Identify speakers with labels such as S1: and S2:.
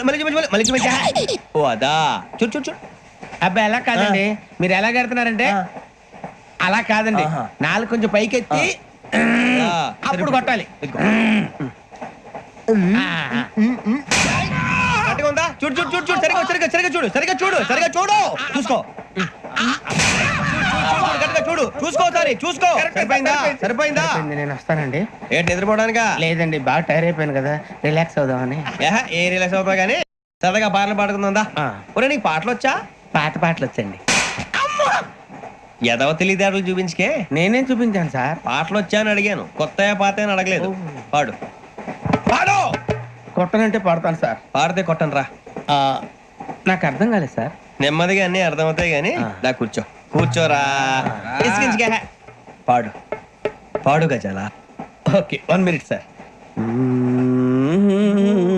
S1: మళ్ళీ చూపించు మళ్ళీ చూపించా. ఓ అదా, చూడు చూడు చూడు.
S2: అబ్బాయి ఎలా కాదండి, మీరు ఎలా కడుతున్నారంటే అలా కాదండి,
S1: ఆహా.
S2: నాలుగు కొంచెం పైకెత్తి అప్పుడు కొట్టాలి.
S1: ఇదిగో. గట్టిగా ఉందా? చూడు చూడు చూడు చూడు, సరిగా సరిగా సరిగా చూడు, సరిగా చూడు, సరిగా చూడు, చూసుకో. గట్టిగా చూడు, చూసుకో, సారి చూసుకో. సరిపోయిందా? సరిపోయిందా?
S2: నేను వస్తానండి.
S1: ఏంటి నిద్రపోవడానికా?
S2: లేదండి, బాగా టైర్ అయిపోయాను కదా, రిలాక్స్ అవుదామని.
S1: ఏ రిలాక్స్ అవుతావు కానీ సరదాగా పాటలు పాడుకుందా? ఒరే నీకు పాటలు వచ్చా?
S2: పాటలు వచ్చండి.
S1: ఎదవ తెలివితేటలు చూపించుకే.
S2: నేనేం చూపించాను సార్?
S1: పాటలు వచ్చా అని అడిగాను, కొత్త పాత అని అడగలేదు. పాడు పాడు.
S2: కొట్టనంటే పడతాను సార్.
S1: పాడితే కొట్టను రా.
S2: నాకు అర్థం కాలేదు సార్.
S1: నెమ్మదిగా అన్ని అర్థమవుతాయి గానీ దా కూర్చో. కూర్చోరా. ఇసుకించుకే. పాడు పాడు గజాల.
S2: Okay, 1 minute sir.